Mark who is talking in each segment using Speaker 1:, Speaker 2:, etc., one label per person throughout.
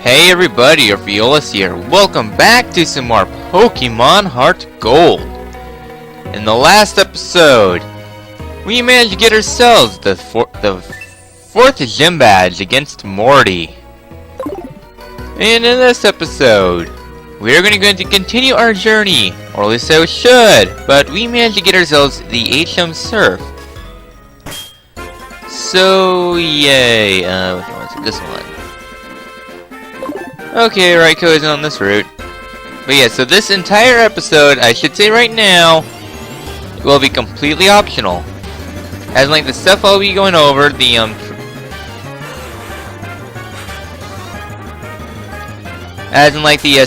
Speaker 1: Hey everybody, Orpheolus here. Welcome back to some more Pokemon Heartgold. In the last episode, we managed to get ourselves the fourth gym badge against Morty. And in this episode, we are going to continue our journey, or at least so it should, but we managed to get ourselves the HM Surf. So, yay. Which one is it? This one. Okay, Raikou isn't on this route. But yeah, so this entire episode, I should say right now, will be completely optional. As like the stuff I'll be going over,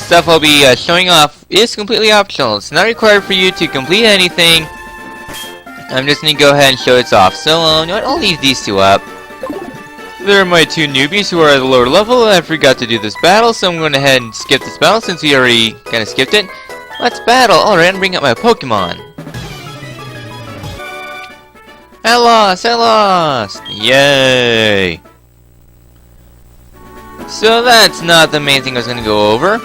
Speaker 1: stuff I'll be showing off is completely optional. It's not required for you to complete anything. I'm just gonna go ahead and show it off. So, you know what? I'll leave these two up. There are my two newbies who are at a lower level. I forgot to do this battle, so I'm going to go ahead and skip this battle since we already kind of skipped it. Let's battle. Alright, I'm bringing up my Pokemon. I lost! Yay! So that's not the main thing I was going to go over.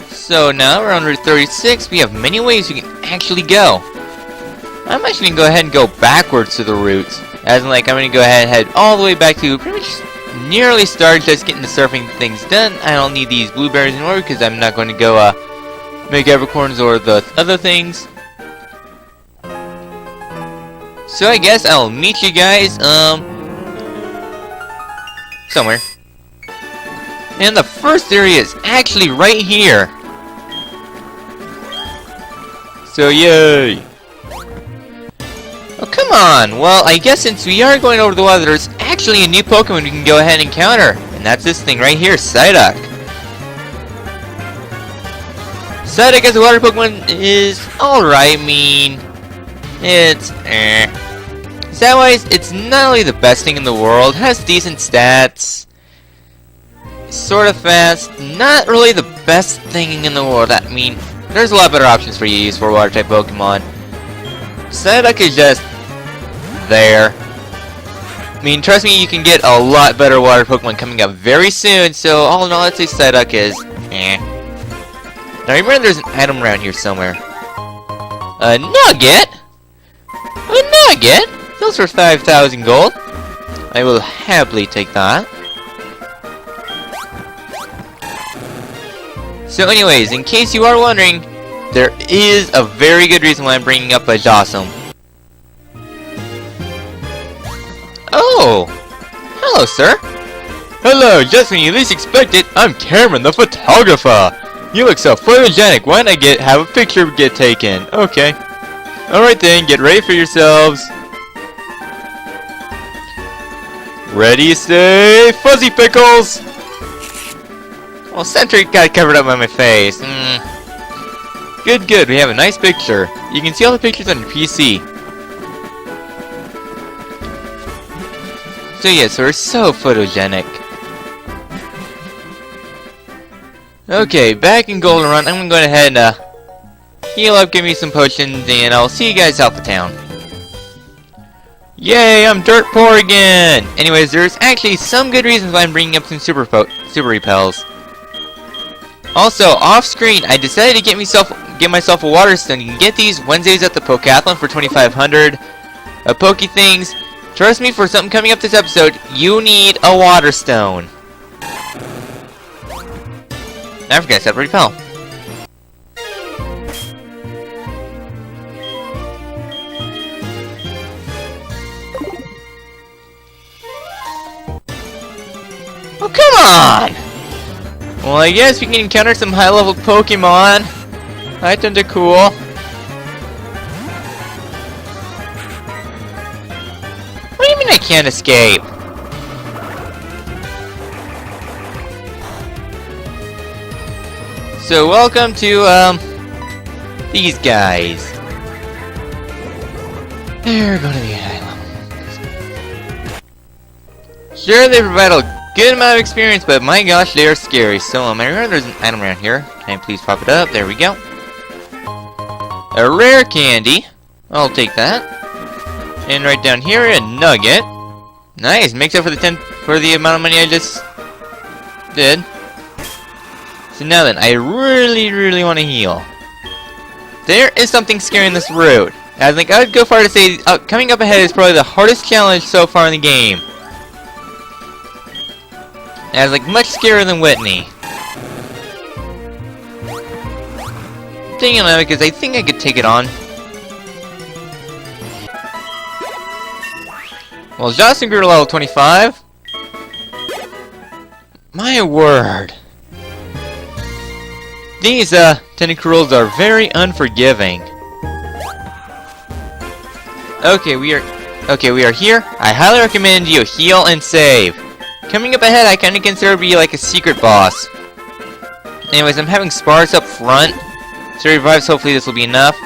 Speaker 1: So now we're on Route 36. We have many ways we can actually go. I'm actually going to go ahead and go backwards to the routes. As in, like, I'm going to go ahead and head all the way back to pretty much nearly start just getting the surfing things done. I don't need these blueberries anymore because I'm not going to go make evercorns or the other things. So I guess I'll meet you guys somewhere. And the first area is actually right here. So yay! Oh, come on! Well, I guess since we are going over the water, there's actually a new Pokemon we can go ahead and encounter. And that's this thing right here, Psyduck. Psyduck as a water Pokemon is alright. I mean, it's Stat-wise, it's not only the best thing in the world, has decent stats, sort of fast, not really the best thing in the world. I mean, there's a lot better options for you to use for water-type Pokemon. Psyduck is just there. I mean, trust me, you can get a lot better water Pokemon coming up very soon, so all in all, let's say Psyduck is Now remember there's an item around here somewhere. A nugget? A nugget? Those are 5,000 gold. I will happily take that. So anyways, in case you are wondering, there is a very good reason why I'm bringing up a Jossum. Oh! Hello, sir! Hello, just when you least expect it, I'm Cameron, the photographer! You look so photogenic, why not have a picture get taken? Okay. Alright then, get ready for yourselves. Ready, stay, Fuzzy Pickles! Well, Sentry got covered up by my face. Good, we have a nice picture. You can see all the pictures on your PC. So yes, we're so photogenic. Okay, back in Golden Run, I'm gonna go ahead and heal up, give me some potions, and I'll see you guys out the town. Yay, I'm dirt poor again! Anyways, there's actually some good reasons why I'm bringing up some super repels. Also, off screen, I decided to get myself a water stone. You can get these Wednesdays at the Pokathlon for 2,500. Poke things. Trust me, for something coming up this episode, you need a water stone. I forgot I said repel. Oh, come on! Well, I guess we can encounter some high-level Pokemon. Hi, Tentacool. What do you mean I can't escape? So, welcome to, these guys. They're gonna be high level. Sure, they provide a good amount of experience, but my gosh, they are scary. So, I remember there's an item around here. Can I please pop it up? There we go. A rare candy. I'll take that. And right down here, a nugget. Nice. Makes up for the amount of money I just did. So now then, I really want to heal. There is something scary in this route. I think I'd go far to say coming up ahead is probably the hardest challenge so far in the game. And it's like much scarier than Whitney. I'm taking it on because I think I could take it on. Well, Jocelyn grew to level 25. My word. These tentacruels are very unforgiving. Okay, we are here. I highly recommend you heal and save. Coming up ahead, I kind of consider to be like a secret boss. Anyways, I'm having Sparks up front. So revives, hopefully this will be enough.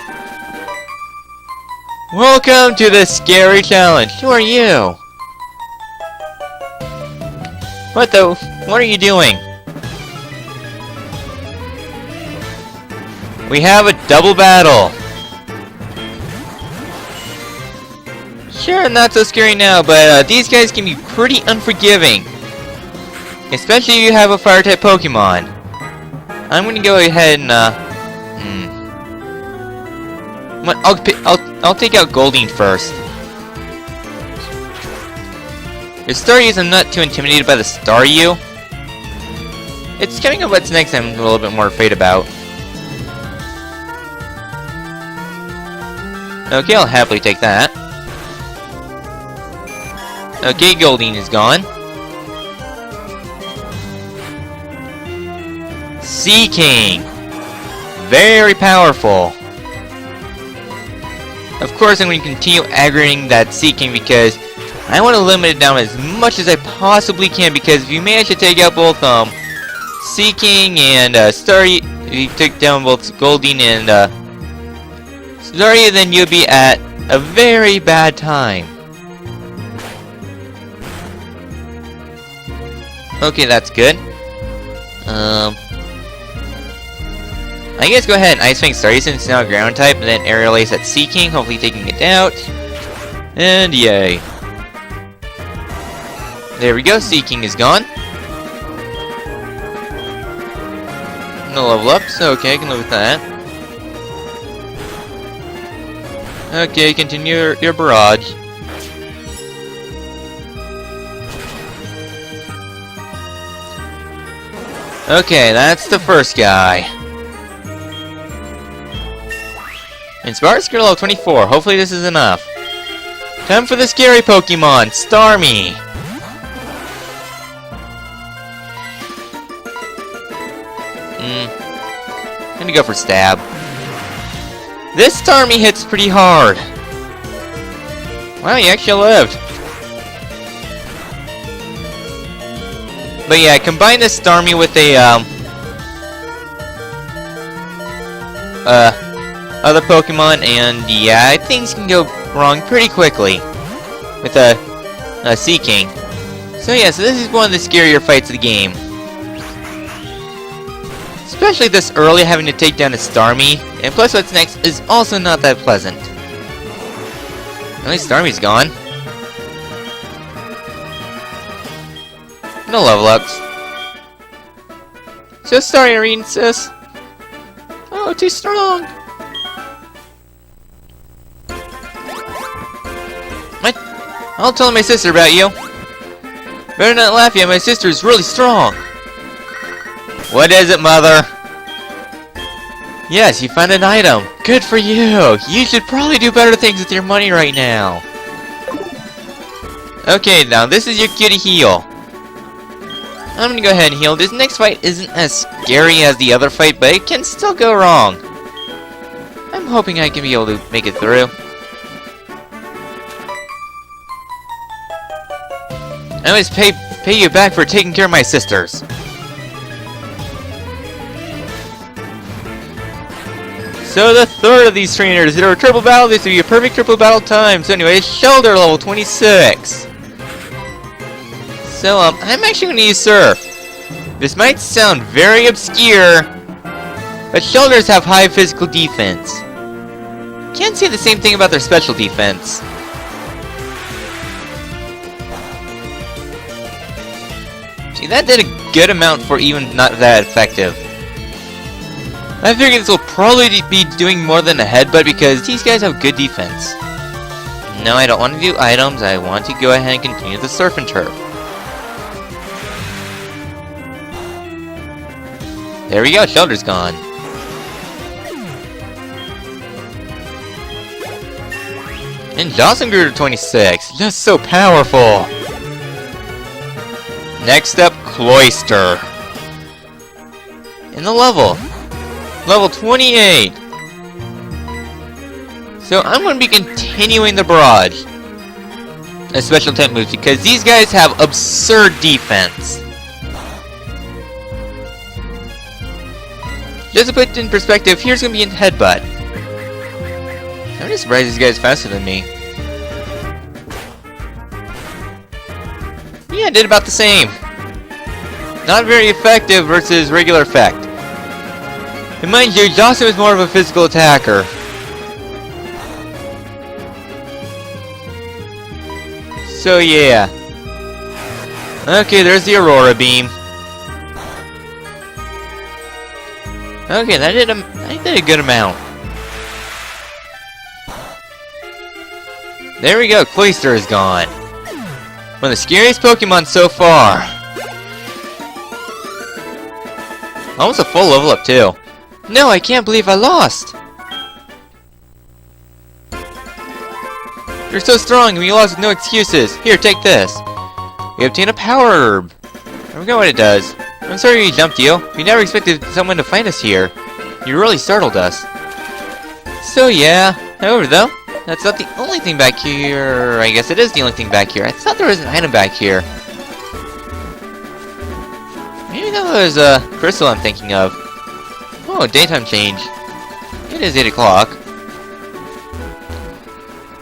Speaker 1: Welcome to the scary challenge. Who are you? What are you doing? We have a double battle. Sure, not so scary now, but these guys can be pretty unforgiving. Especially if you have a fire-type Pokemon. I'm gonna go ahead and, I'll take out Goldeen first. The Staryu, I'm not too intimidated by the Staryu. It's coming up what's next I'm a little bit more afraid about. Okay, I'll happily take that. Okay, Goldeen is gone. Seaking! Very powerful. Of course, I'm going to continue aggravating that Seaking because I want to limit it down as much as I possibly can, because if you manage to take out both Seaking and Staryu, if you took down both Goldeen and Staryu, then you'll be at a very bad time. Okay, that's good. I guess go ahead and Ice Fang Staryu since it's now a ground type, and then Aerial Ace at Seaking, hopefully taking it out. And yay. There we go, Seaking is gone. No level ups, okay, I can live with that. Okay, continue your barrage. Okay, that's the first guy. Inspired Skill level 24. Hopefully this is enough. Time for the scary Pokemon, Starmie. I'm gonna go for Stab. This Starmie hits pretty hard. Wow, he actually lived. But yeah, combine this Starmie with a other Pokemon, and yeah, things can go wrong pretty quickly with a Seaking. So yeah, so this is one of the scarier fights of the game. Especially this early, having to take down a Starmie, and plus what's next is also not that pleasant. At least Starmie's gone. No level ups. So sorry, Irene, sis. Oh, too strong. I'll tell my sister about you. Better not laugh yet, my sister is really strong. What is it, Mother? Yes, you found an item. Good for you. You should probably do better things with your money right now. Okay, now this is your cue to heal. I'm gonna go ahead and heal. This next fight isn't as scary as the other fight, but it can still go wrong. I'm hoping I can be able to make it through. I always pay you back for taking care of my sisters. So the third of these trainers, they're a triple battle. This would be a perfect triple battle time. So anyway, Shoulder level 26. So I'm actually going to use Surf. This might sound very obscure, but Shoulders have high physical defense. Can't say the same thing about their special defense. See, that did a good amount for even not that effective. I figure this will probably be doing more than a headbutt because these guys have good defense. No, I don't want to do items. I want to go ahead and continue the surf and turf. There we go, shoulder's gone. And Dawson grew to 26. That's so powerful. Next up, Cloister. In the level. Level 28. So I'm going to be continuing the barrage. A special type moves because these guys have absurd defense. Just to put it in perspective, here's going to be a headbutt. I'm just surprised these guys faster than me. Yeah, I did about the same. Not very effective versus regular effect. And mind you, Dawson is more of a physical attacker. So yeah. Okay, there's the Aurora Beam. Okay, that did a good amount. There we go, Cloister is gone. One of the scariest Pokemon so far. Almost a full level up too. No, I can't believe I lost. You're so strong and we lost with no excuses. Here, take this. We obtain a power herb. I forgot what it does. I'm sorry we jumped you. We never expected someone to find us here. You really startled us. So yeah, however though, that's not the only thing back here. I guess it is the only thing back here. I thought there was an item back here. Maybe that was a crystal I'm thinking of. Oh, daytime change. It is 8 o'clock.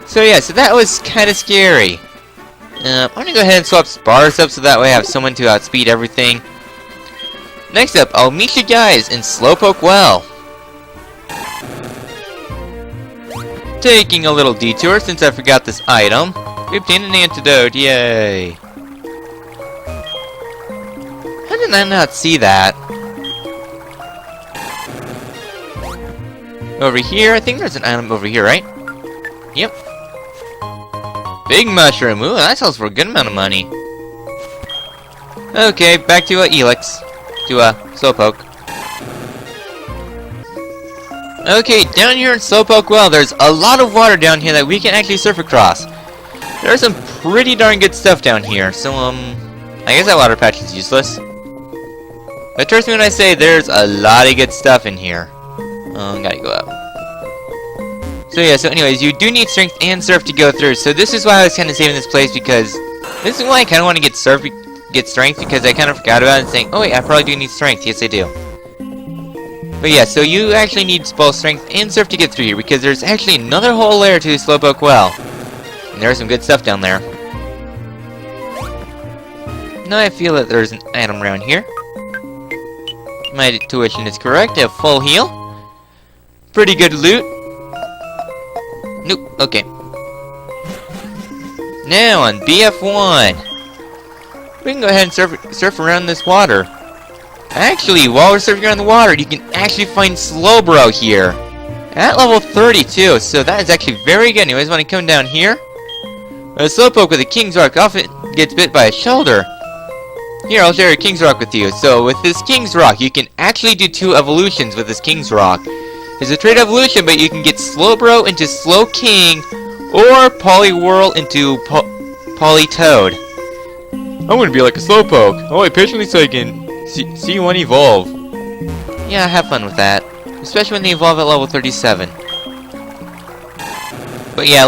Speaker 1: So yeah, so that was kind of scary. I'm gonna go ahead and swap Sparse up so that way I have someone to outspeed everything. Next up, I'll meet you guys in Slowpoke Well. Taking a little detour since I forgot this item. We obtained an antidote, yay! How did I not see that? Over here, I think there's an item over here, right? Yep. Big mushroom, ooh, that sells for a good amount of money. Okay, back to Elix. To Slowpoke. Okay, down here in Slowpoke Well, there's a lot of water down here that we can actually surf across. There's some pretty darn good stuff down here, so I guess that water patch is useless. But trust me when I say there's a lot of good stuff in here. Gotta go up. So yeah, so anyways, you do need strength and surf to go through, so this is why I was kind of saving this place, because this is why I kind of want to get strength, because I kind of forgot about it and saying, oh wait, I probably do need strength. Yes, I do. But yeah, so you actually need both strength and surf to get through here, because there's actually another whole layer to the Slowpoke Well. And there's some good stuff down there. Now I feel that there's an item around here. My intuition is correct. I have full heal. Pretty good loot. Nope, okay. Now on BF1. We can go ahead and surf around this water. Actually, while we're surfing around the water, you can actually find Slowbro here. At level 32, so that is actually very good. Anyways, when I come down here, a Slowpoke with a King's Rock often gets bit by a shoulder. Here, I'll share a King's Rock with you. So, with this King's Rock, you can actually do 2 evolutions with this King's Rock. It's a trade evolution, but you can get Slowbro into Slowking, or Poliwhirl into Politoad. I'm gonna be like a Slowpoke. Oh, wait patiently so I can see one evolve. Yeah, have fun with that. Especially when they evolve at level 37. But yeah,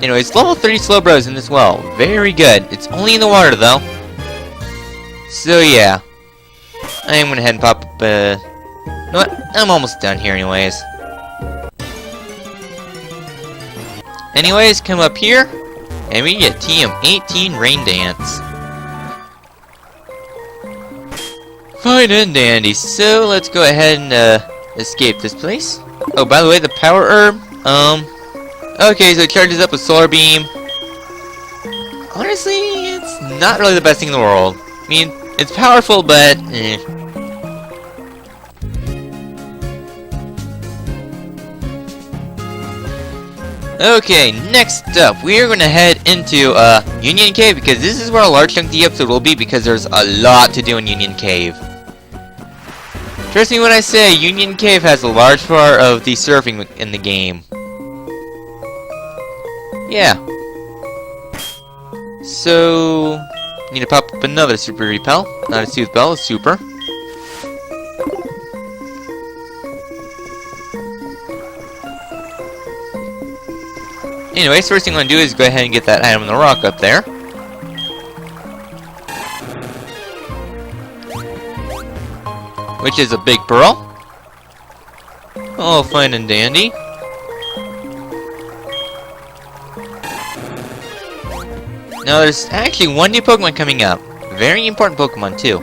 Speaker 1: anyways, level 30 Slowbros in this well. Very good. It's only in the water, though. So yeah. I am gonna head and pop up, you know what? I'm almost done here anyways. Anyways, come up here, and we get TM18 Rain Dance. Fine and dandy, so let's go ahead and escape this place. Oh, by the way, the power herb, okay, so it charges up with Solar Beam. Honestly, it's not really the best thing in the world. I mean, it's powerful, but Okay, next up, we are going to head into Union Cave because this is where a large chunk of the episode will be because there's a lot to do in Union Cave. Trust me when I say Union Cave has a large part of the surfing in the game. Yeah. So, need to pop up another super repel. Not a soothe bell, a super. Anyways, first thing I'm going to do is go ahead and get that item on the rock up there. Which is a big pearl. All fine and dandy. Now there's actually one new Pokemon coming up. Very important Pokemon too.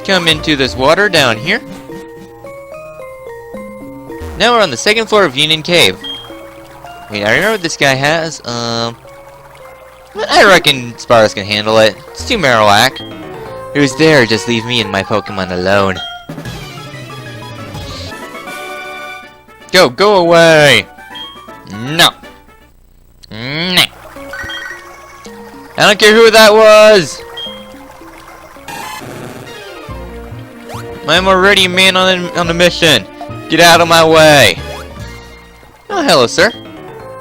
Speaker 1: Come into this water down here. Now we're on the second floor of Union Cave. Wait, I remember what this guy has. I reckon Sparrows can handle it. It's too Marowak. Who's there? Just leave me and my Pokemon alone. Go away! No. No. I don't care who that was! I'm already a man on a mission. Get out of my way! Oh, hello, sir.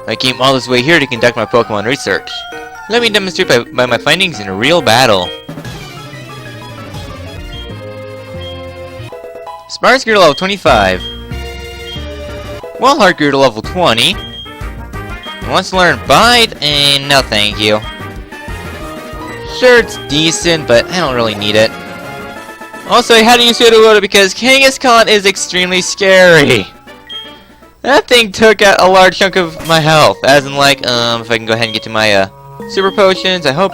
Speaker 1: I came all this way here to conduct my Pokemon research. Let me demonstrate by my findings in a real battle. Sparks grew to level 25. Wallheart grew to level 20. Wants to learn Bite, and no thank you. Sure, it's decent, but I don't really need it. Also, I had to use Heartgold because Kangaskhan is extremely scary. That thing took out a large chunk of my health. As in, like, if I can go ahead and get to my, super potions, I hope...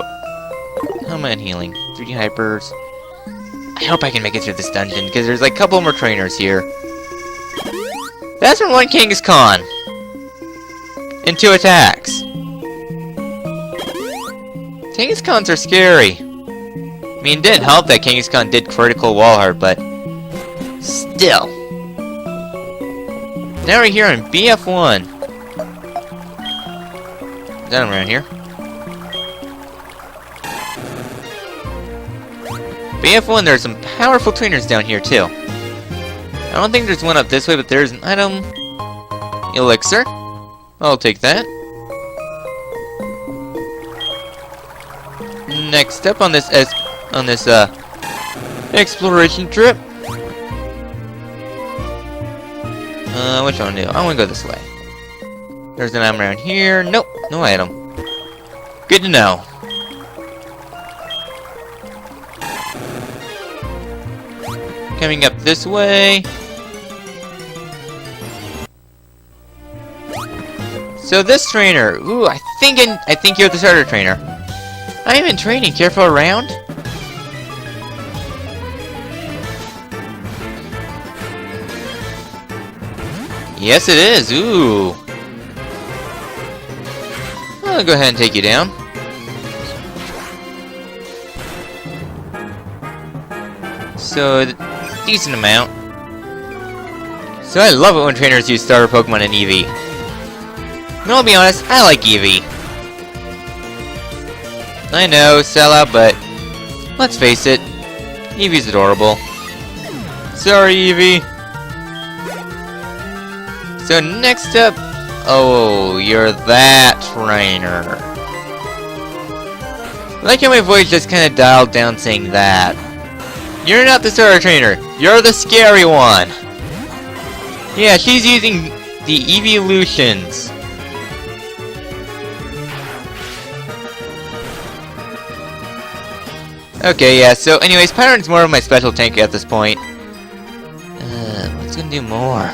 Speaker 1: How am I on healing? 3D hypers. I hope I can make it through this dungeon, because there's, like, a couple more trainers here. That's from one Kangaskhan. And 2 attacks. Kangaskhan's are scary. I mean, it didn't help that Kangaskhan did critical Wallheart, but... Still. Now we're here on BF1. Down around here. BF1, there's some powerful trainers down here, too. I don't think there's one up this way, but there's an item. Elixir. I'll take that. Next up on this exploration trip. Which one do? I want to go this way. There's an item around here. Nope, no item. Good to know. Coming up this way. So this trainer, ooh, I think you're the starter trainer. I am in training. Careful around. Yes, it is. Ooh. I'll go ahead and take you down. So, decent amount. So I love it when trainers use starter Pokemon in Eevee. No, I'll be honest, I like Eevee. I know, sellout, but let's face it, Eevee's adorable. Sorry, Eevee. So next up, oh, you're that trainer. I like how my voice just kind of dialed down saying that. You're not the starter trainer, you're the scary one. Yeah, she's using the evolutions. Okay, yeah, so anyways, Pyron's more of my special tank at this point. What's gonna do more?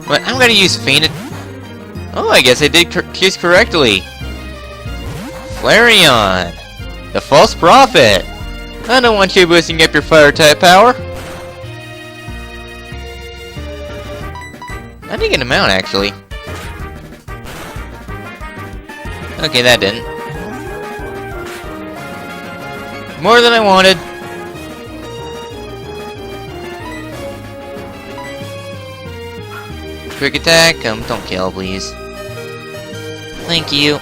Speaker 1: What, I'm gonna use Fainted... Oh, I guess I did choose correctly. Flareon! The False Prophet! I don't want you boosting up your fire type power. I didn't get him out, actually. Okay, that didn't. More than I wanted. quick attack. Don't kill, please. Thank you.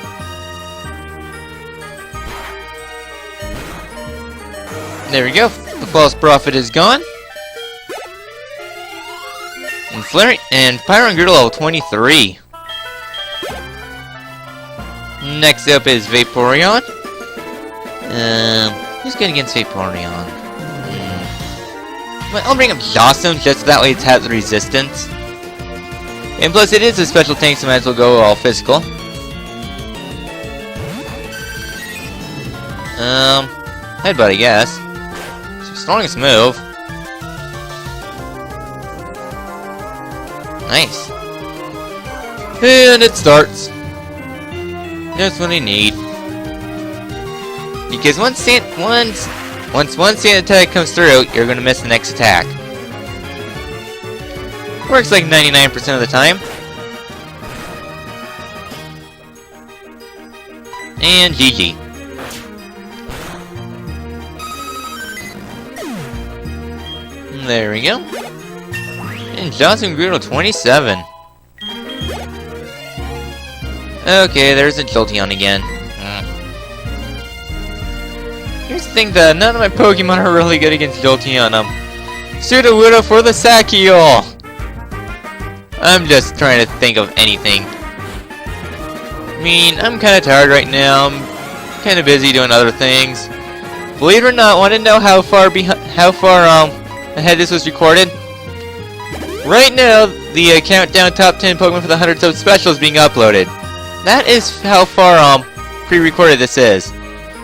Speaker 1: There we go. The false prophet is gone. And Flurry and Pyron grew to level 23. Next up is Vaporeon. Who's good against Vaporeon? Well, I'll bring up Blossom just so that way it has resistance. And plus it is a special tank, so might as well go all physical. Headbutt, I guess. It's the strongest move. Nice. And it starts. That's what I need. Because once one sand attack comes through, you're gonna miss the next attack. Works like 99% of the time. And GG. There we go. And Johnson grew to 27. Okay, there's a Jolteon again. Here's the thing, that none of my Pokemon are really good against Jolteon. Sudowoodo for the Sakiel! I'm just trying to think of anything. I mean, I'm kinda tired right now. I'm kinda busy doing other things. Believe it or not, want to know how far ahead this was recorded? Right now, the countdown top 10 Pokemon for the 100 sub special is being uploaded. That is how far pre-recorded this is.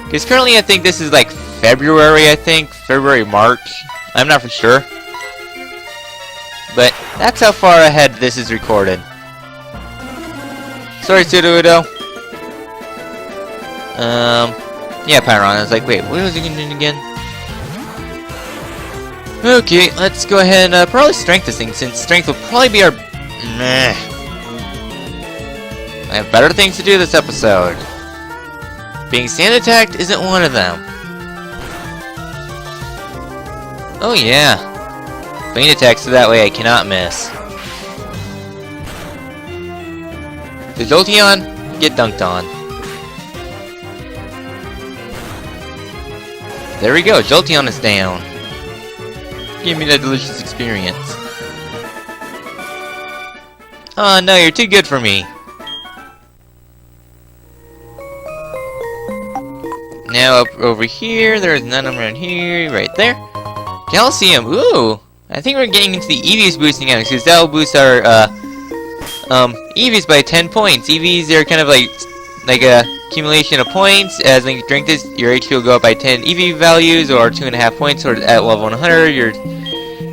Speaker 1: Because currently I think this is like February, February, March. I'm not for sure. But that's how far ahead this is recorded. Sorry, Sudowoodo. Yeah, Pyron. I was like, wait, what was he gonna do again? Okay, let's go ahead and probably strength this thing, since strength will probably be our... Meh. I have better things to do this episode. Being sand attacked isn't one of them. Oh yeah. Faint attack so that way I cannot miss. The Jolteon, get dunked on. There we go, Jolteon is down. Give me that delicious experience. Oh no, you're too good for me. Now up over here, there's none around here, right there. Calcium, ooh! I think we're getting into the EVs boosting items, because that'll boost our, EVs by 10 points. EVs are kind of like a accumulation of points. As you drink this, your HP will go up by 10 EV values, or 2.5 points, or at level 100,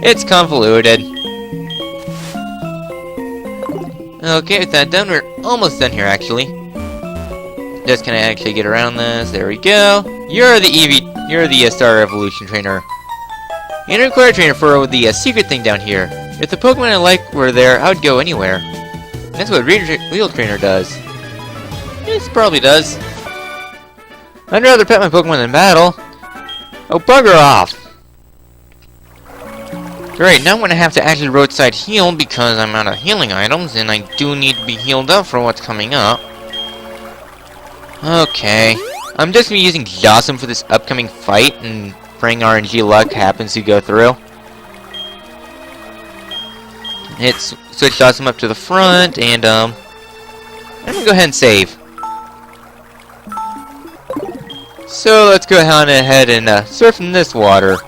Speaker 1: it's convoluted. Okay, with that done, we're almost done here, actually. Just can I actually get around this? There we go. You're the Star Evolution trainer. And a required trainer for the secret thing down here. If the Pokemon I like were there, I would go anywhere. That's what Wheel Trainer does. It probably does. I'd rather pet my Pokemon than battle. Oh, bugger off! Great, now I'm gonna have to actually roadside heal because I'm out of healing items and I do need to be healed up for what's coming up. Okay. I'm just gonna be using Blossom for this upcoming fight and praying RNG luck happens to go through. It's switch Blossom up to the front and I'm gonna go ahead and save. So let's go ahead and surf in this water.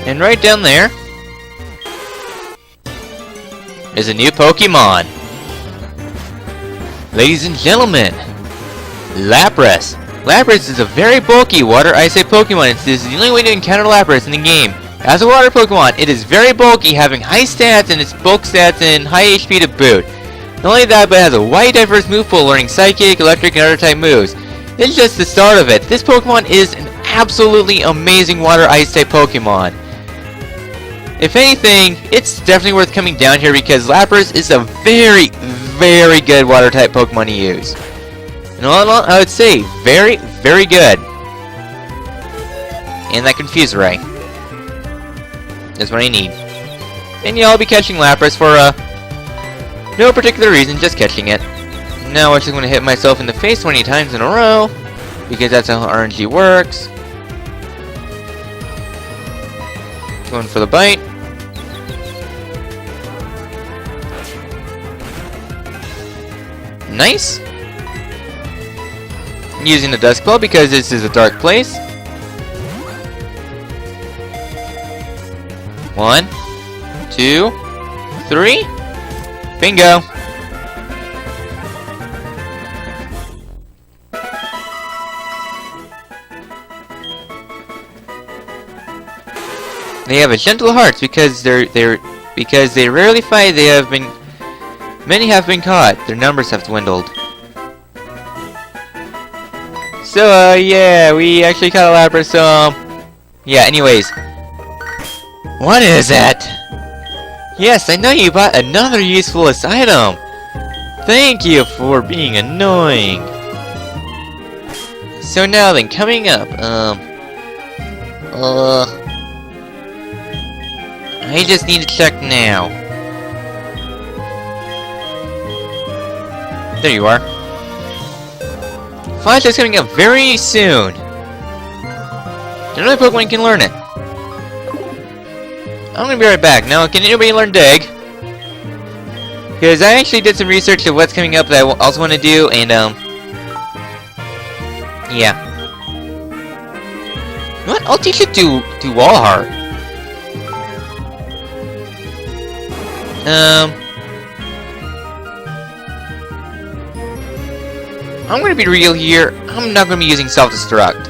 Speaker 1: And right down there is a new Pokemon. Ladies and gentlemen, Lapras. Lapras is a very bulky water ice type Pokemon. This is the only way to encounter Lapras in the game. As a water Pokemon, it is very bulky, having high stats and its bulk stats and high HP to boot. Not only that, but it has a wide diverse move pool, learning Psychic, Electric, and other type moves. This is just the start of it. This Pokemon is an absolutely amazing water ice type Pokemon. If anything, it's definitely worth coming down here because Lapras is a very, very good water type Pokemon to use. And all in all, I would say very, very good. And that Confuse Ray. That's what I need. And yeah, I'll be catching Lapras for no particular reason, just catching it. Now I'm just going to hit myself in the face 20 times in a row, because that's how RNG works. Going for the bite. Nice. Using the Dusk Ball because this is a dark place. 1, 2, 3. Bingo. They have a gentle heart because they rarely fight. Many have been caught. Their numbers have dwindled. So yeah, we actually caught a Lapras. So yeah. Anyways, what is that? Yes, I know you bought another useless item. Thank you for being annoying. So now then, coming up, I just need to check now. There you are. Flash is coming up very soon. Another Pokemon can learn it. I'm gonna be right back. Now, can anybody learn Dig? Because I actually did some research of what's coming up that I also want to do, and yeah. You know what? I'll teach it to Wall Heart. I'm gonna be real here. I'm not gonna be using self-destruct.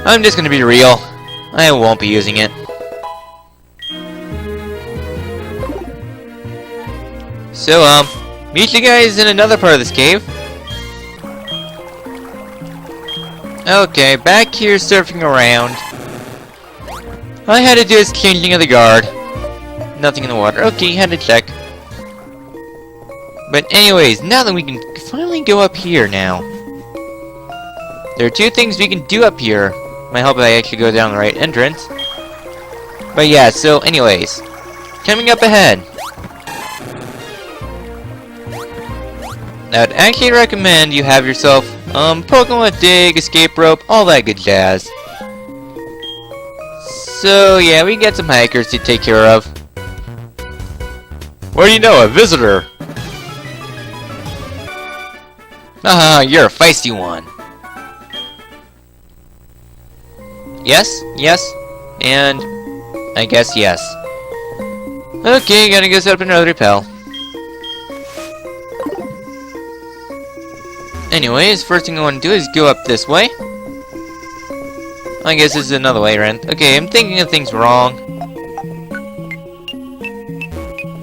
Speaker 1: I'm just gonna be real. I won't be using it. So, meet you guys in another part of this cave. Okay, back here surfing around. All I had to do is changing of the guard. Nothing in the water. Okay, had to check. But anyways, now that we can finally go up here now. There are two things we can do up here. Might help if I actually go down the right entrance. But yeah, so anyways. Coming up ahead. I would actually recommend you have yourself Pokemon with Dig, Escape Rope, all that good jazz. So yeah, we got some hikers to take care of. What do you know, a visitor? Haha, you're a feisty one. Yes, yes, and I guess yes. Okay, gotta go set up another repel. Anyways, first thing I want to do is go up this way. I guess this is another way around. Okay, I'm thinking of things wrong.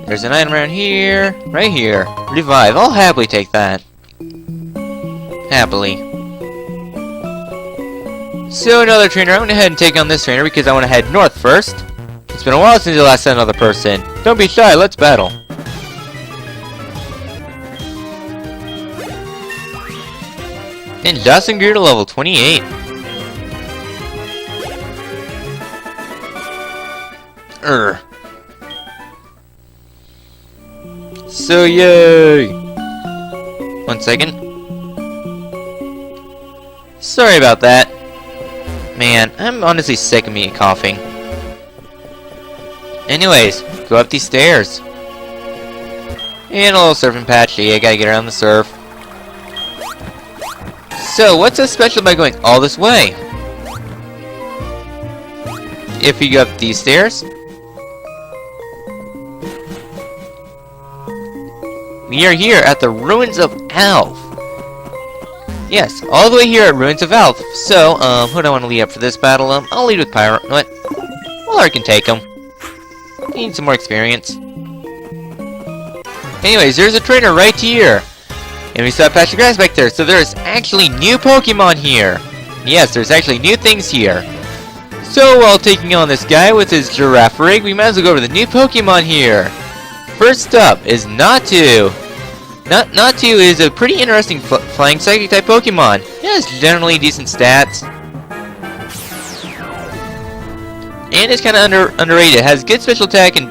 Speaker 1: There's an item around here. Right here. Revive. I'll happily take that. Happily. So another trainer. I'm going to head and take on this trainer because I want to head north first. It's been a while since you last saw another person. Don't be shy. Let's battle. And Jocelyn grew to level 28. So yay! 1 second. Sorry about that. Man, I'm honestly sick of me coughing. Anyways, go up these stairs. And a little surfing patch. Yeah, I gotta get around the surf. So, what's so special about going all this way? If you go up these stairs, we are here at the Ruins of Alf. Yes, all the way here at Ruins of Alf. So, who do I want to lead up for this battle? I'll lead with Pyro. What? Well, I can take him. Need some more experience. Anyways, there's a trainer right here. And we saw Patch of Grass back there, so there's actually new Pokemon here. Yes, there's actually new things here. So while taking on this guy with his giraffe rig, we might as well go over the new Pokemon here. First up is Natu. Natu is a pretty interesting flying psychic type Pokemon. It has generally decent stats. And it's kind of underrated. It has good special attack and...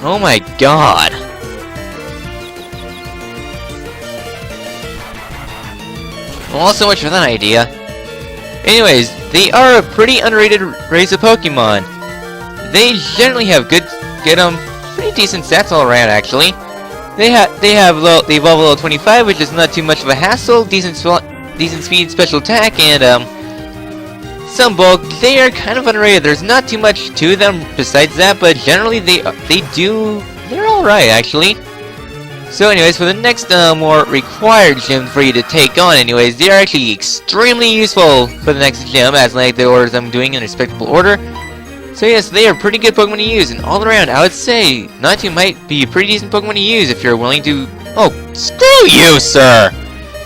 Speaker 1: Oh my god. Well, so much for that idea. Anyways, they are a pretty underrated race of Pokemon. They generally have pretty decent stats all around, actually. They evolve level 25, which is not too much of a hassle. Decent speed, special attack, and some bulk. They are kind of underrated. There's not too much to them besides that, but generally they're all right, actually. So anyways, for the next more required gym for you to take on, anyways, they are actually extremely useful for the next gym, as like the orders I'm doing in respectable order. So yes, they are pretty good Pokemon to use, and all around, I would say Natu might be a pretty decent Pokemon to use if you're willing to... Oh, screw you, sir!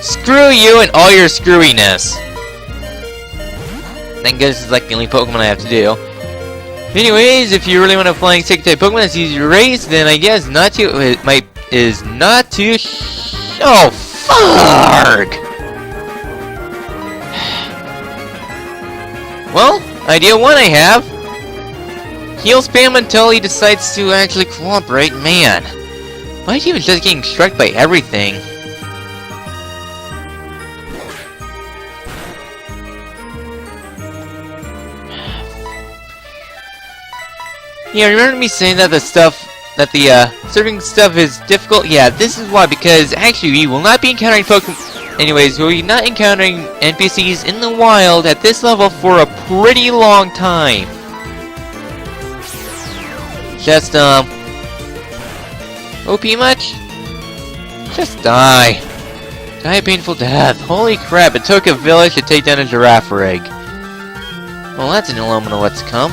Speaker 1: Screw you and all your screwiness! Thank goodness it's like the only Pokemon I have to do. Anyways, if you really want a flying stick type Pokemon that's easy to raise, then I guess Natu is not too oh, fuck! Well, idea one I have. Heal spam until he decides to actually cooperate. Man, why is he even just getting struck by everything? Yeah, remember me saying that the surfing stuff is difficult? Yeah, this is why, because actually we will not be encountering Pokemon. Anyways, we'll be not encountering NPCs in the wild at this level for a pretty long time. Just, OP much? Just die. Die a painful death. Holy crap, it took a village to take down a giraffe rig. Well, that's an element of what's to come.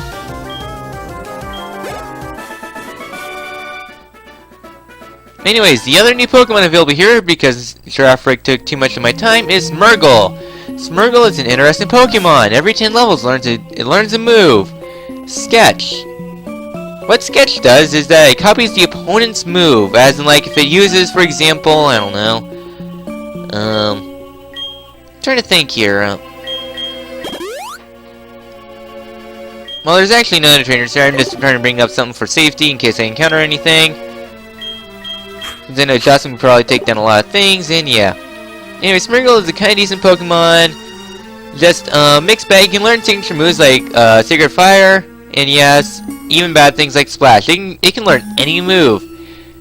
Speaker 1: Anyways, the other new Pokemon available here, because Giraffe Rig took too much of my time, is Smeargle. Smeargle is an interesting Pokemon. Every 10 levels it learns a move. Sketch. What Sketch does is that it copies the opponent's move, as in like if it uses, for example, I don't know, trying to think here. Well, there's actually no other trainers here. I'm just trying to bring up something for safety in case I encounter anything. Then Adjustment can probably take down a lot of things, and yeah. Anyway, Smeargle is a kind of decent Pokemon. Just mixed bag. You can learn signature moves like Sacred Fire, and yes, even bad things like Splash. It can learn any move.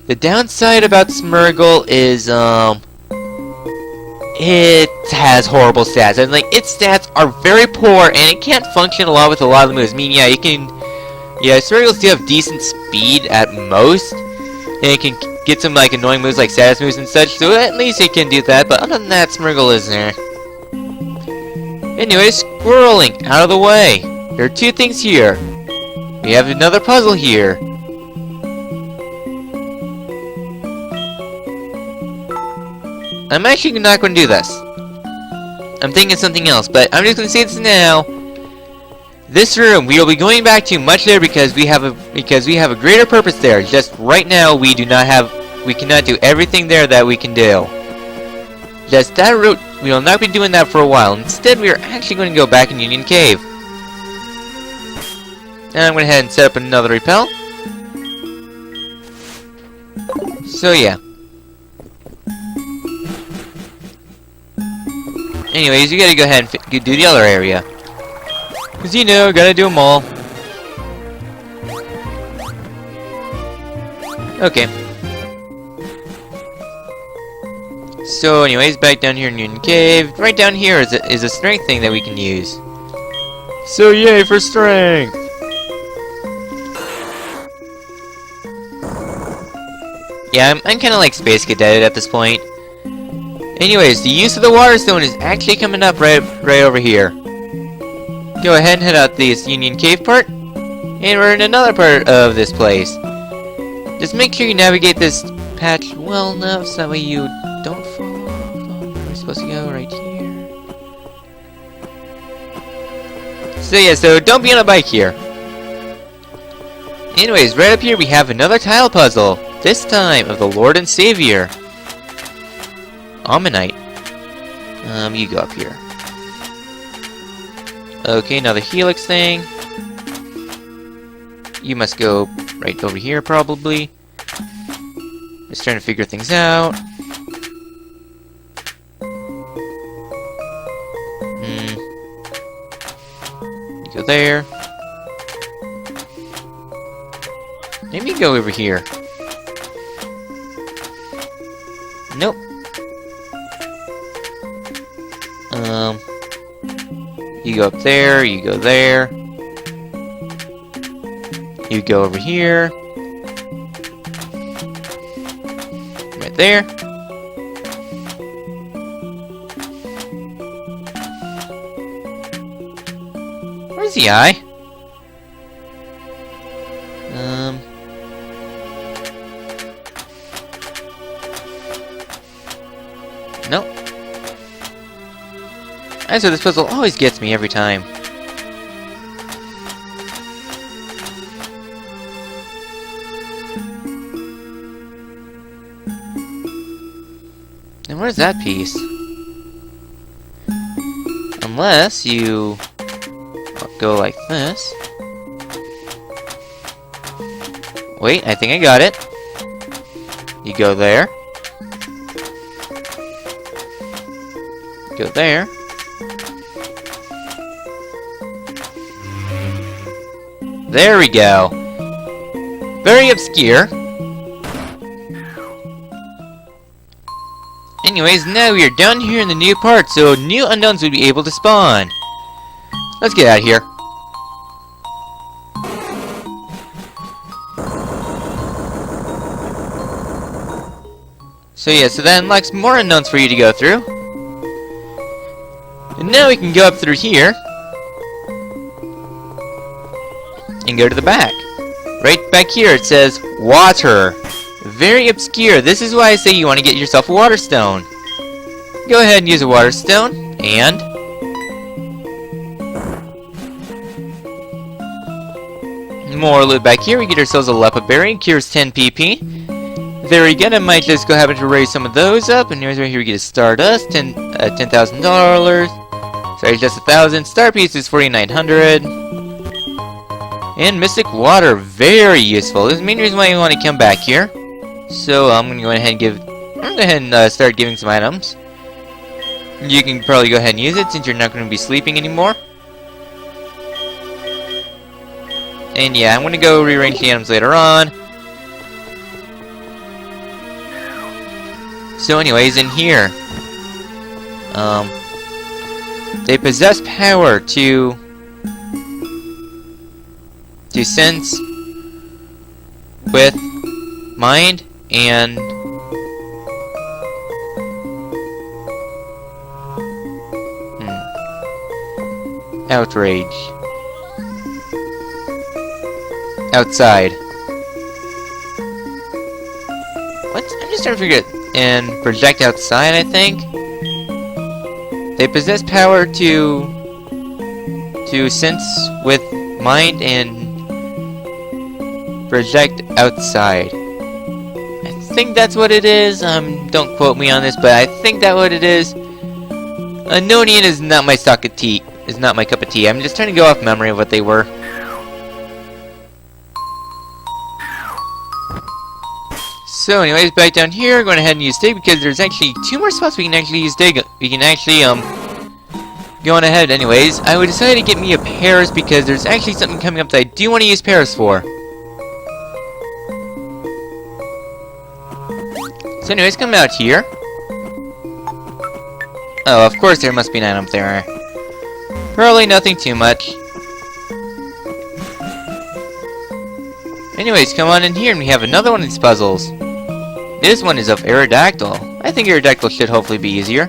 Speaker 1: The downside about Smeargle is it has horrible stats. And like its stats are very poor, and it can't function a lot with a lot of the moves. I mean, yeah, Smeargles do have decent speed at most, and it can get some like annoying moves like status moves and such, so at least it can do that, but other than that, Smeargle is there. Anyways, squirreling, out of the way. There are two things here. We have another puzzle here. I'm actually not going to do this. I'm thinking something else, but I'm just going to say this now. This room we will be going back to much later because we have a greater purpose there. Just right now we cannot do everything there that we can do. Just that route, we will not be doing that for a while. Instead, we are actually going to go back in Union Cave. And I'm going to head and set up another repel. So yeah. Anyways, you gotta go ahead and do the other area. Because you know, gotta do them all. Okay. So anyways, back down here in Union Cave. Right down here is a strength thing that we can use. So yay for strength! Yeah, I'm kinda like Space Cadet at this point. Anyways, the use of the Water Stone is actually coming up right over here. Go ahead and head out this Union Cave part, and we're in another part of this place. Just make sure you navigate this patch well enough so that way you don't fall off. We're supposed to go right here. So yeah, so don't be on a bike here. Anyways, right up here we have another tile puzzle. This time of the Lord and Savior. Ammonite. You go up here. Okay, another Helix thing. You must go right over here, probably. Just trying to figure things out. You go there. Maybe you go over here. Nope. You go up there, you go there. You go over here. Right there. Where's the eye? Nope. I swear this puzzle always gets me every time. And where's that piece? Unless you go like this. Wait, I think I got it. You go there. Go there. There we go. Very obscure. Anyways, now we are down here in the new part, so new unknowns will be able to spawn. Let's get out of here. So yeah, so that unlocks more unknowns for you to go through. And now we can go up through here. And go to the back. Right back here it says water. Very obscure. This is why I say you want to get yourself a water stone. Go ahead and use a water stone. And more loot back here. We get ourselves a leopard berry. Cures 10 PP. Very good. I might just go happen to raise some of those up. And here's right here we get a stardust. $10,000. Sorry, just 1,000. Star piece is 4,900. And Mystic Water, very useful. This is the main reason why you want to come back here. So I'm going to go ahead and start giving some items. You can probably go ahead and use it since you're not going to be sleeping anymore. And yeah, I'm going to go rearrange the items later on. So anyways, in here, they possess power to sense with mind and outrage. Outside. What? I'm just trying to figure it. And project outside, I think. They possess power to sense with mind and project outside. I think that's what it is. Don't quote me on this, but I think that's what it is. Anonian is not my stock of tea. Is not my cup of tea. I'm just trying to go off memory of what they were. So anyways, back down here, going ahead and use dig because there's actually 2 more spots we can actually use dig. We can actually go on ahead. Anyways, I would decide to get me a Paris because there's actually something coming up that I do want to use Paris for. So anyways, come out here. Oh, of course there must be an item up there. Probably nothing too much. Anyways, come on in here and we have another one of these puzzles. This one is of Aerodactyl. I think Aerodactyl should hopefully be easier.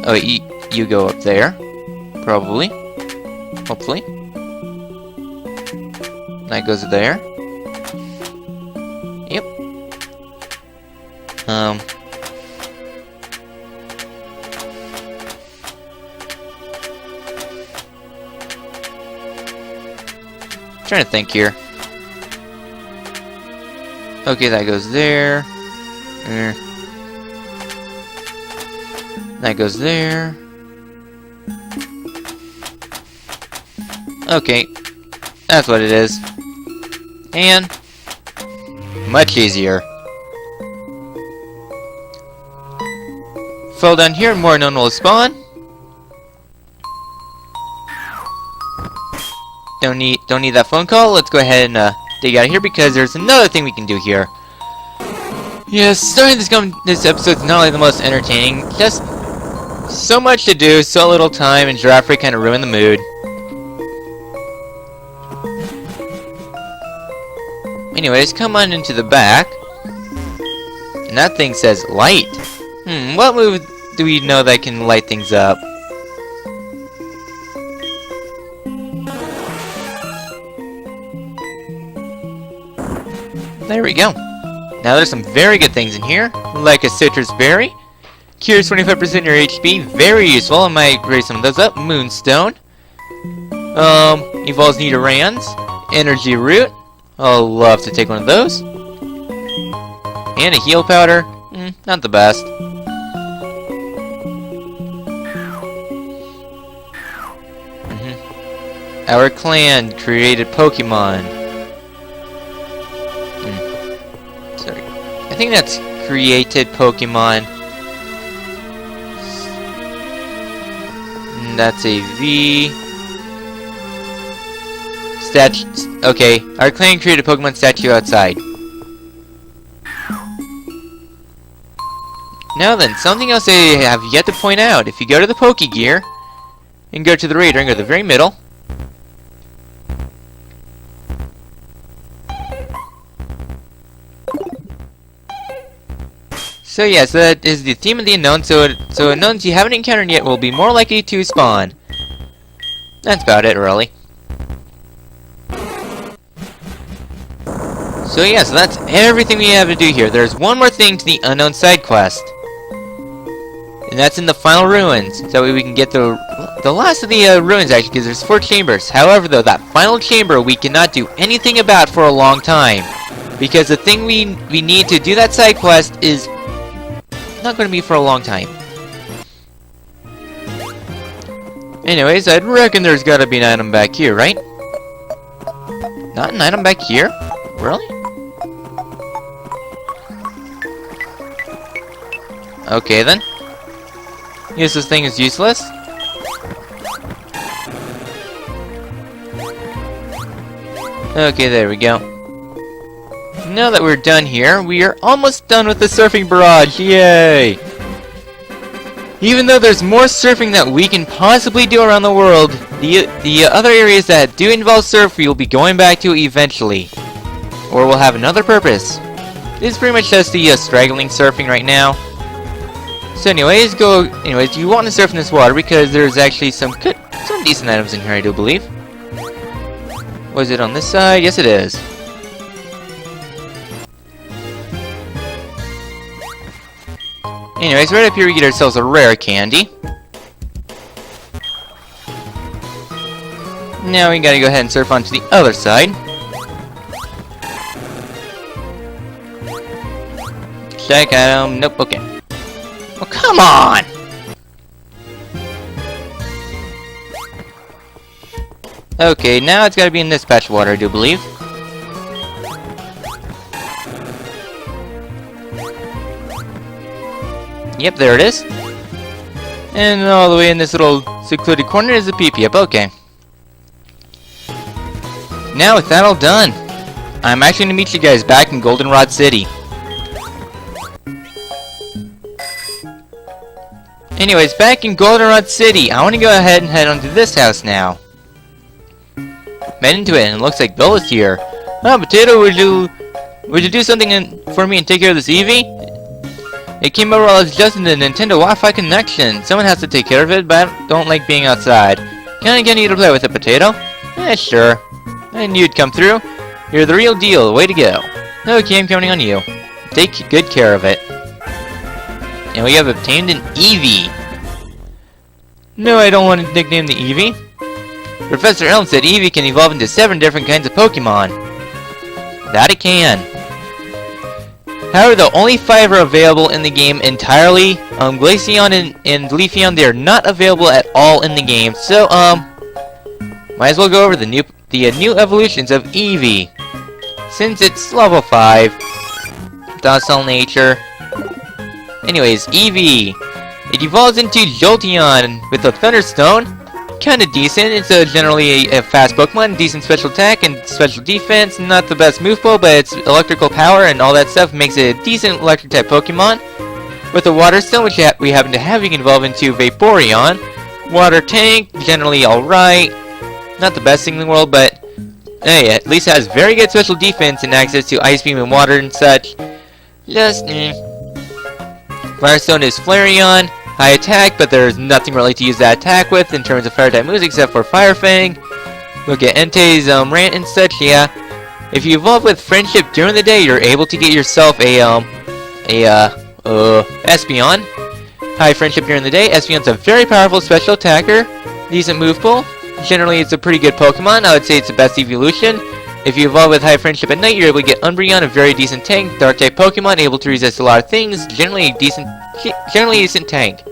Speaker 1: Oh, you go up there. Probably. Hopefully. That goes there. Yep. Trying to think here. Okay, that goes there. That goes there. Okay. That's what it is. And much easier. Fall down here, more known will spawn. Don't need that phone call. Let's go ahead and dig out of here because there's another thing we can do here. Yes, starting this episode's not only the most entertaining, just so much to do, so little time, and Giraffe kind of ruined the mood. Anyways, come on into the back. And that thing says light. What move do we know that can light things up? There we go. Now there's some very good things in here, like a citrus berry. Cures 25% your HP, very useful. I might raise some of those up. Moonstone. Evolves Nidorans. Energy root. I'll love to take one of those. And a heal powder. Not the best. Our clan created Pokemon. Sorry. I think that's created Pokemon. That's a V. Okay, our clan created a Pokemon statue outside. Now then, something else I have yet to point out. If you go to the Pokegear, and go to the radar and go to the very middle. So yes, that is the theme of the unknown, so unknowns you haven't encountered yet will be more likely to spawn. That's about it, really. So yeah, so that's everything we have to do here. There's one more thing to the unknown side quest. And that's in the final ruins. That way we can get the last of the ruins, actually, because there's 4 chambers. However, though, that final chamber we cannot do anything about for a long time. Because the thing we need to do that side quest is not going to be for a long time. Anyways, I'd reckon there's got to be an item back here, right? Not an item back here? Really? Okay then. Yes, this thing is useless. Okay, there we go. Now that we're done here, we are almost done with the surfing barrage. Yay! Even though there's more surfing that we can possibly do around the world, the other areas that do involve surf we will be going back to eventually. Or will have another purpose. This is pretty much just the straggling surfing right now. So anyways, you want to surf in this water because there's actually some decent items in here, I do believe. Was it on this side? Yes, it is. Anyways, right up here we get ourselves a rare candy. Now we gotta go ahead and surf onto the other side. Check item. Nope, okay. Oh, come on! Okay, now it's gotta be in this patch of water, I do believe. Yep, there it is. And all the way in this little secluded corner is the PP. Yep, okay. Now, with that all done, I'm actually gonna meet you guys back in Goldenrod City. Anyways, back in Goldenrod City, I want to go ahead and head onto this house now. Met into it, and it looks like Bill is here. Oh, Potato, would you do something for me and take care of this Eevee? It came over while I was adjusting the Nintendo Wi-Fi connection. Someone has to take care of it, but I don't like being outside. Can I get you to play with it, Potato? Sure. I knew you'd come through. You're the real deal. Way to go. Okay, I'm counting on you. Take good care of it. And we have obtained an Eevee. No, I don't want to nickname the Eevee. Professor Elm said Eevee can evolve into 7 different kinds of Pokemon. That it can. However, the only 5 are available in the game entirely. Glaceon and Leafeon, they are not available at all in the game. So, might as well go over the new evolutions of Eevee. Since it's level 5, docile nature. Anyways, Eevee. It evolves into Jolteon with a Thunderstone. Kinda decent. It's generally a fast Pokemon, decent special attack and special defense. Not the best move pool, but its electrical power and all that stuff makes it a decent electric type Pokemon. With a Water Stone, which we happen to have, you can evolve into Vaporeon. Water Tank, generally alright. Not the best thing in the world, but hey, at least it has very good special defense and access to Ice Beam and Water and such. Just, Fire Stone is Flareon. High attack, but there's nothing really to use that attack with in terms of fire type moves except for Fire Fang. Look at Entei's rant and such, yeah. If you evolve with Friendship during the day, you're able to get yourself Espeon. High Friendship during the day. Espeon's a very powerful special attacker. Decent move pool. Generally, it's a pretty good Pokemon. I would say it's the best evolution. If you evolve with High Friendship at night, you're able to get Umbreon, a very decent tank. Dark type Pokemon, able to resist a lot of things. Generally a decent tank.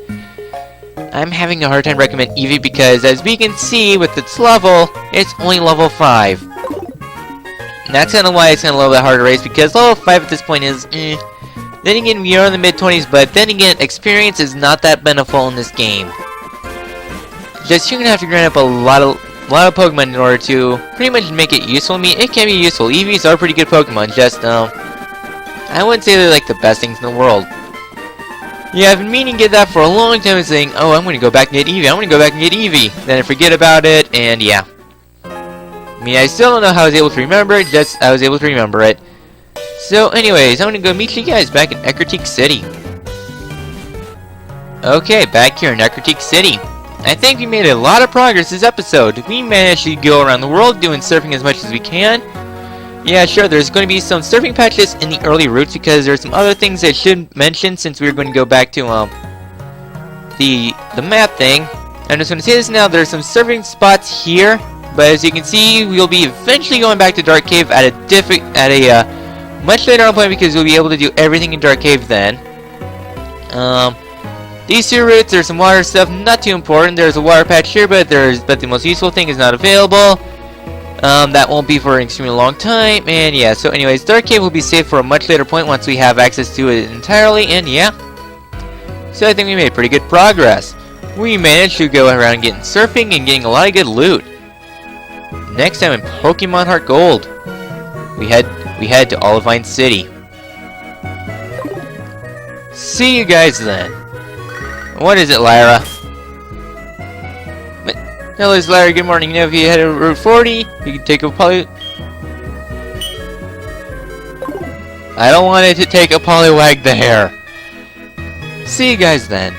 Speaker 1: I'm having a hard time recommending Eevee because, as we can see with its level, it's only level 5. And that's kind of why it's kind of a little bit harder to race, because level 5 at this point is, Then again, we are in the mid-20s, but then again, experience is not that beneficial in this game. Just you're gonna have to grind up a lot of Pokemon in order to pretty much make it useful. I mean, it can be useful. Eevees are pretty good Pokemon, just, I wouldn't say they're like the best things in the world. Yeah, I've been meaning to get that for a long time, saying, oh, I'm gonna go back and get Eevee, I'm gonna go back and get Eevee. Then I forget about it, and yeah. I mean, I still don't know how I was able to remember it, just I was able to remember it. So, anyways, I'm gonna go meet you guys back in Ecruteak City. Okay, back here in Ecruteak City. I think we made a lot of progress this episode. We managed to go around the world doing surfing as much as we can. Yeah, sure, there's going to be some surfing patches in the early routes because there's some other things I should mention since we're going to go back to the map thing. I'm just going to say this now, there's some surfing spots here, but as you can see, we'll be eventually going back to Dark Cave at a much later on point because we'll be able to do everything in Dark Cave then. These two routes, there's some water stuff, not too important. There's a water patch here, but the most useful thing is not available. That won't be for an extremely long time, and yeah, so anyways, Dark Cave will be saved for a much later point once we have access to it entirely, and yeah. So I think we made pretty good progress. We managed to go around getting surfing and getting a lot of good loot. Next time in Pokemon Heartgold, we head to Olivine City. See you guys then. What is it, Lyra? Hello, it's Lyra. Good morning. You know, if you head to Route 40, you can take a poly... I don't want it to take a Poliwag there. See you guys then.